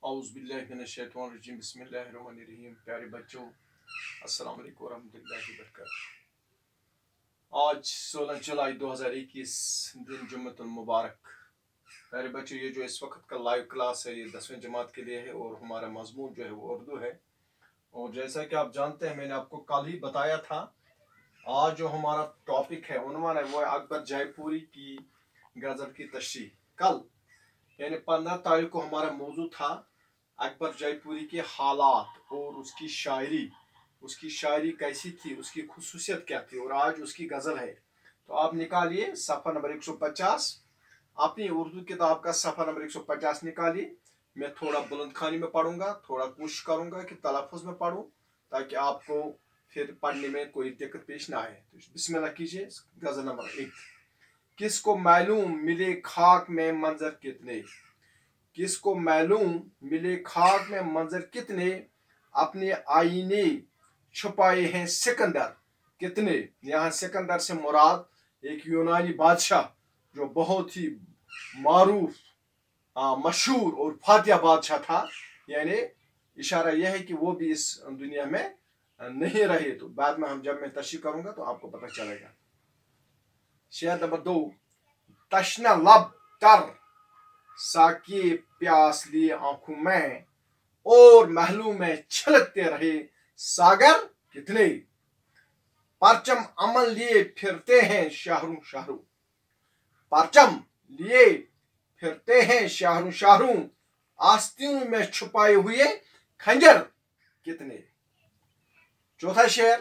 औज़ुबिल्लाहिमिनश्शैतानिर्रजीम बिस्मिल्लाहिर्रहमानिर्रहीम। प्यारे बच्चों, अस्सलाम वालेकुम रहमतुल्लाहि व बरकातहू। आज 16 जुलाई 2021 दिन जुम्मतुल मुबारक। प्यारे बच्चों, ये जो इस वक्त का लाइव क्लास है ये 10वीं जमात के लिए है और हमारा मजमून जो है वो उर्दू है। और जैसा कि आप जानते हैं, मैंने आपको कल ही बताया था, आज जो हमारा टॉपिक है, उन्वान है, वो है अकबर जयपुरी की गज़ल की तशरीह। कल यानी 15 तारीख को हमारा मौजू था अकबर जयपुरी के हालात और उसकी शायरी कैसी थी, उसकी खुसूसियत क्या थी, और आज उसकी गज़ल है। तो आप निकालिए सफ़ा नंबर 150, अपनी उर्दू किताब का सफ़ा नंबर 150 निकालिए। मैं थोड़ा बुलंद खानी में पढ़ूंगा, थोड़ा कोशिश करूंगा कि तलफ़ुज़ में पढ़ूं ताकि आपको फिर पढ़ने में कोई दिक्कत पेश ना आए। तो बिस्मिल्लाह कीजिए। गज़ल नंबर 1। किसको मालूम मिले खाक में मंजर कितने, किसको मालूम मिले खाक में मंजर कितने, अपने आईने छुपाए हैं सिकंदर कितने। यहाँ सिकंदर से मुराद एक यूनानी बादशाह जो बहुत ही मारूफ, मशहूर और फातिहा बादशाह था। यानी इशारा यह है कि वो भी इस दुनिया में नहीं रहे। तो बाद में जब मैं तशरीह करूंगा तो आपको पता चलेगा। शेर नंबर 2। तशना लब तर साकी प्यास लिए आंखों में, और महलों में छलकते रहे सागर कितने। परचम अमल लिए फिरते हैं शहरों शहरों, परचम लिए फिरते हैं शहरों शहरों, आस्तीनों में छुपाए हुए खंजर कितने। चौथा शेर।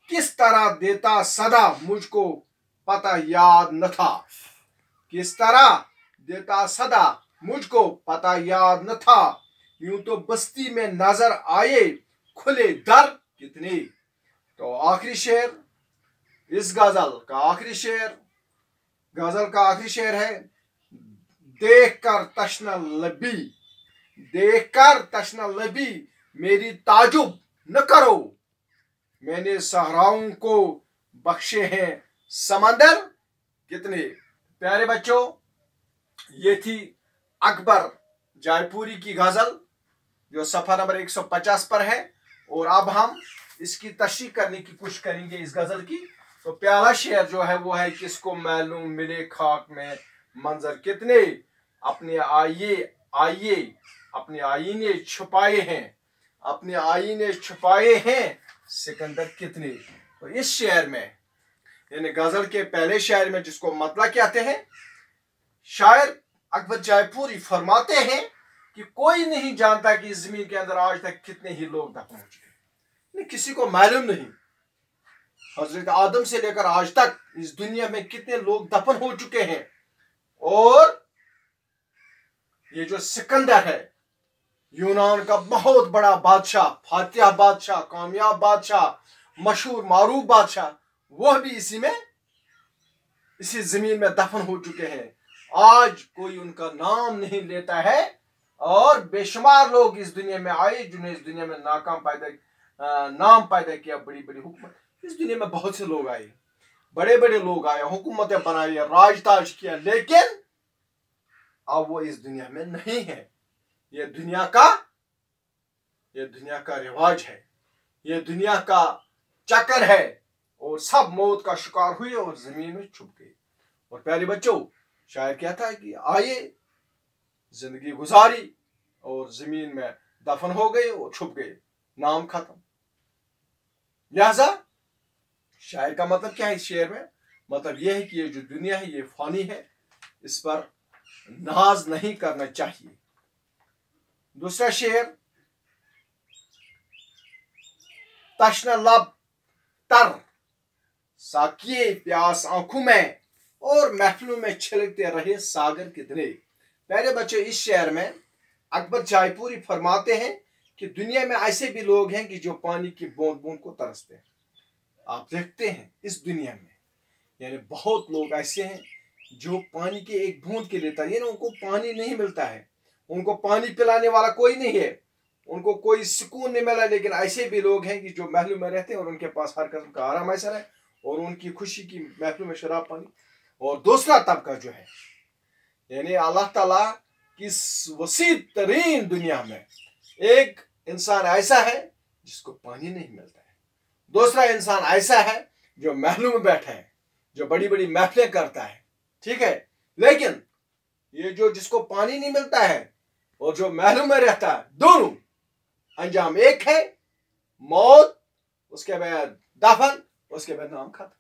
किस तरह देता सदा मुझको पता याद न था, किस तरह देता सदा मुझको पता याद न था, यूं तो बस्ती में नजर आए खुले दर कितने। तो आखिरी शेर इस गजल का आखिरी शेर, गजल का आखिरी शेर है। देखकर तशना लबी, देखकर तशना लबी मेरी ताजुब न करो, मैंने सहराओं को बख्शे हैं समंदर कितने। प्यारे बच्चों, ये थी अकबर जयपुरी की गजल जो सफा नंबर 150 पर है। और अब हम इसकी तशरीह करने की कोशिश करेंगे इस गजल की। तो पहला शेर जो है वो है, किसको मालूम मिले खाक में मंजर कितने, अपने आइए अपने आईने छुपाए हैं, अपने आईने छुपाए हैं सिकंदर कितने। तो इस शेर में यानी गजल के पहले शेर में, जिसको मतलब कहते हैं, शायर अकबर जयपुरी फरमाते हैं कि कोई नहीं जानता कि इस जमीन के अंदर आज तक कितने ही लोग दफन हो चुके हैं, किसी को मालूम नहीं। हजरत आदम से लेकर आज तक इस दुनिया में कितने लोग दफन हो चुके हैं। और ये जो सिकंदर है, यूनान का बहुत बड़ा बादशाह, फातिहा बादशाह, कामयाब बादशाह, मशहूर मारूफ बादशाह, वह भी इसी जमीन में दफन हो चुके हैं। आज कोई उनका नाम नहीं लेता है। और बेशुमार लोग इस दुनिया में आए जिन्हें इस दुनिया में नाम पैदा किया, बड़ी बड़ी हुकूमत। इस दुनिया में बहुत से लोग आए, बड़े बड़े लोग आए, हुकूमतें बनाई, राज ताज किया, लेकिन अब वो इस दुनिया में नहीं है। ये दुनिया का रिवाज है, ये दुनिया का चक्कर है। और सब मौत का शिकार हुए और जमीन में छुप गए। और प्यारे बच्चों, शायर कहता है कि आइए, जिंदगी गुजारी और जमीन में दफन हो गए और छुप गए, नाम खत्म। लिहाजा शायर का मतलब क्या है इस शेर में? मतलब यह है कि ये जो दुनिया है ये फानी है, इस पर नाज नहीं करना चाहिए। दूसरा शेर। तशना लब तर साकिए प्यास आंखों में, और महफिलों में छलकते रहे सागर कितने। प्यारे बच्चों, इस शेर में अकबर जयपुरी फरमाते हैं कि दुनिया में ऐसे भी लोग हैं कि जो पानी की बूंद बूंद को तरसते हैं। आप देखते हैं इस दुनिया में यानी बहुत लोग ऐसे हैं जो पानी के एक बूंद के लिए यानी उनको पानी नहीं मिलता है, उनको पानी पिलाने वाला कोई नहीं है, उनको कोई सुकून नहीं मिला। लेकिन ऐसे भी लोग हैं कि जो महलों में रहते हैं और उनके पास हर किस्म का आराम ऐसा है, और उनकी खुशी की महफिल में शराब पानी। और दूसरा तबका जो है, यानी अल्लाह ताला कि इस वसी तरीन दुनिया में एक इंसान ऐसा है जिसको पानी नहीं मिलता है, दूसरा इंसान ऐसा है जो महलों में बैठा है, जो बड़ी बड़ी महफिलें करता है, ठीक है, लेकिन ये जो जिसको पानी नहीं मिलता है और जो महलों में रहता है, दोनों अंजाम एक है, मौत, उसके बाद दफन, उसके बाद नाम खत्म।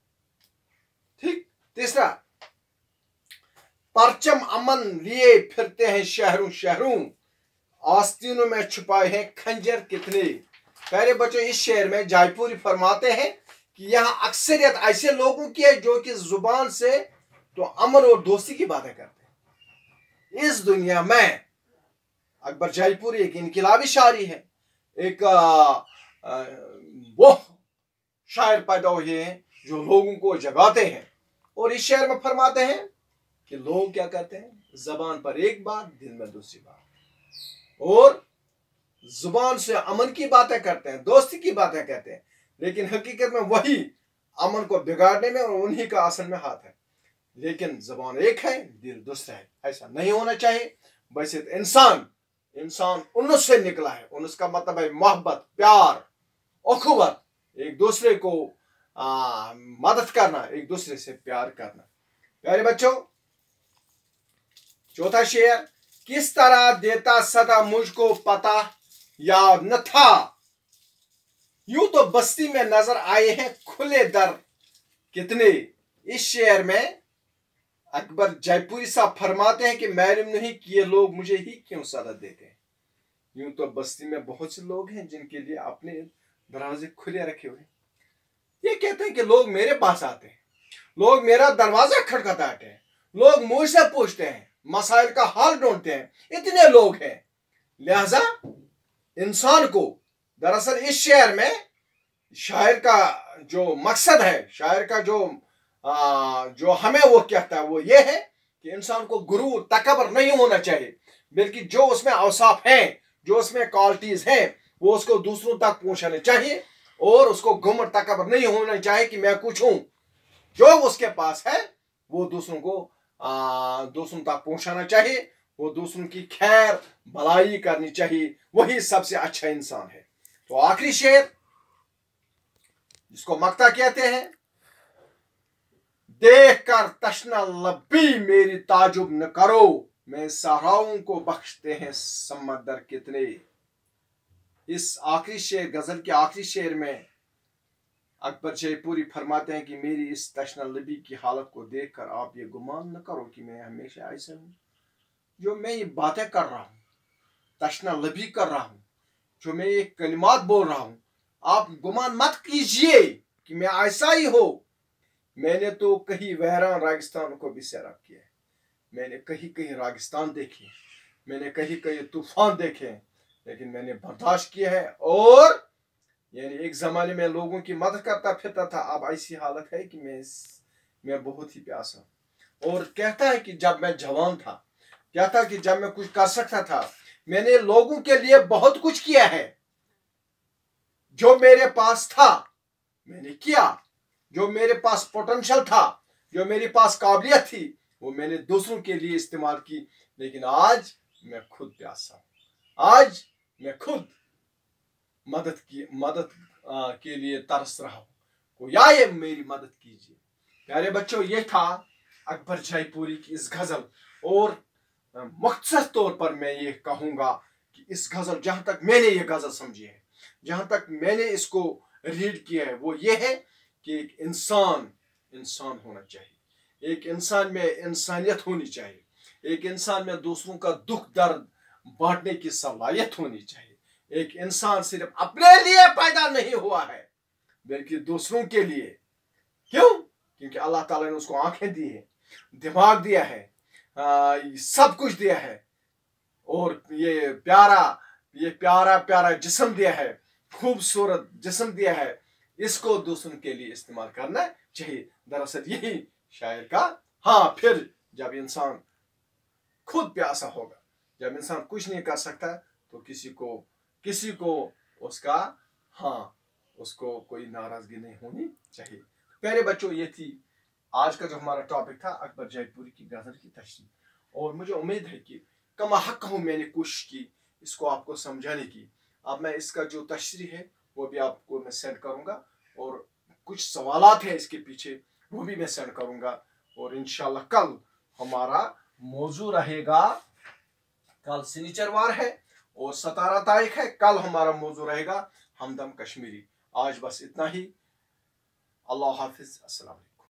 ठीक। तीसरा, परचम अमन लिए फिरते हैं शहरों शहरों, आस्तीनों में छुपाए हैं खंजर कितने। प्यारे बच्चों, इस शेर में जयपुरी फरमाते हैं कि यहाँ अक्सरियत ऐसे लोगों की है जो कि जुबान से तो अमन और दोस्ती की बातें करते हैं। इस दुनिया में अकबर जयपुरी एक इनकलाबी शायरी है, एक वो शायर पैदा हुए हैं जो लोगों को जगाते हैं। और इस शेर में फरमाते हैं कि लोग क्या करते हैं, जबान पर एक बात, दिल में दूसरी बात, और जुबान से अमन की बातें करते हैं, दोस्ती की बातें कहते हैं, लेकिन हकीकत में वही अमन को बिगाड़ने में और उन्हीं का असल में हाथ है। लेकिन जबान एक है, दिल दूसरा है। ऐसा नहीं होना चाहिए। वैसे तो इंसान उन्नस से निकला है। उन्नस का मतलब है मोहब्बत, प्यार, उखुवत, एक दूसरे को मदद करना, एक दूसरे से प्यार करना। प्यारे बच्चों, चौथा शेर, किस तरह देता सदा मुझको पता याद न था, यूं तो बस्ती में नजर आए हैं खुले दर कितने। इस शेर में अकबर जयपुरी साहब फरमाते हैं कि मालूम नहीं कि ये लोग मुझे ही क्यों सदा देते हैं। यूं तो बस्ती में बहुत से लोग हैं जिनके लिए अपने दरवाजे खुले रखे हुए। ये कहते हैं कि लोग मेरे पास आते हैं, लोग मेरा दरवाजा खटखटाते हैं, लोग मुझसे पूछते हैं, मसाइल का हाल ढूंढते हैं, इतने लोग हैं। लिहाजा इंसान को दरअसल इस शेर में शायर का जो मकसद है, शायर का जो हमें वो कहता है वो ये है कि इंसान को गुरूर तकबर नहीं होना चाहिए, बल्कि जो उसमें औसाफ हैं, जो उसमें क्वालिटीज हैं, वो उसको दूसरों तक पहुंचाने चाहिए। और उसको गुमर तकबर नहीं होना चाहिए कि मैं कुछ हूं। जो उसके पास है वो दूसरों तक पहुंचाना चाहिए, वो दूसरों की खैर भलाई करनी चाहिए, वही सबसे अच्छा इंसान है। तो आखिरी शेर जिसको मक्ता कहते हैं, देख कर तशना लब्बी मेरी ताजुब न करो, मैं सहराओं को बख्शते हैं समंदर कितने। इस आखिरी शेर, गजल के आखिरी शेर में अकबर जयपुरी फरमाते हैं कि मेरी इस तशना लबी की हालत को देखकर आप ये गुमान न करो कि मैं हमेशा ऐसा हूं। जो मैं ये बातें कर रहा हूं, तशना लबी कर रहा हूं, जो मैं ये कलिमात बोल रहा हूं, आप गुमान मत कीजिए कि मैं ऐसा ही हो। मैंने तो कहीं वहरान रेगिस्तान को भी सैराब किया है, मैंने कहीं कहीं रेगिस्तान देखे, मैंने कहीं कहीं तूफान देखे, लेकिन मैंने बर्दाश्त किया है। और यानी एक जमाने में लोगों की मदद करता फिरता था, अब ऐसी हालत है कि मैं बहुत ही प्यासा हूं। और कहता है कि जब मैं जवान था, कहता कि जब मैं कुछ कर सकता था, मैंने लोगों के लिए बहुत कुछ किया है। जो मेरे पास था मैंने किया, जो मेरे पास पोटेंशियल था, जो मेरे पास काबिलियत थी, वो मैंने दूसरों के लिए इस्तेमाल की। लेकिन आज मैं खुद प्यासा हूं, आज मैं खुद मदद के लिए तरस रहा हूं, कोई आए मेरी मदद कीजिए। प्यारे बच्चों, ये था अकबर जयपुरी की इस गजल। और मुख्तसर तौर पर मैं ये कहूंगा कि इस गजल, जहां तक मैंने ये गजल समझी है, जहां तक मैंने इसको रीड किया है, वो ये है कि एक इंसान होना चाहिए, एक इंसान में इंसानियत होनी चाहिए, एक इंसान में दूसरों का दुख दर्द बांटने की सलाहियत होनी चाहिए। एक इंसान सिर्फ अपने लिए पैदा नहीं हुआ है बल्कि दूसरों के लिए। क्यों? क्योंकि अल्लाह ताला ने उसको आंखें दी है, दिमाग दिया है, सब कुछ दिया है, और ये प्यारा प्यारा जिस्म दिया है, खूबसूरत जिस्म दिया है। इसको दूसरों के लिए इस्तेमाल करना चाहिए। दरअसल यही शायर का हाँ। फिर जब इंसान खुद प्यासा होगा, जब इंसान कुछ नहीं कर सकता, तो किसी को उसको कोई नाराजगी नहीं होनी चाहिए। प्यारे बच्चों, ये थी आज का जो हमारा टॉपिक था, अकबर जयपुरी की गजल की तशरीह। और मुझे उम्मीद है कि कमा हक हूँ मैंने कोशिश की इसको आपको समझाने की। अब मैं इसका जो तशरीह है वो भी आपको मैं सेंड करूँगा, और कुछ सवालात हैं इसके पीछे वो भी मैं सेंड करूँगा। और इंशाल्लाह कल हमारा मौजू रहेगा, कल शनिचरवार है और 17 तारीख है, कल हमारा मौजू रहेगा हमदम कश्मीरी। आज बस इतना ही। अल्लाह हाफिज, अस्सलाम वालेकुम।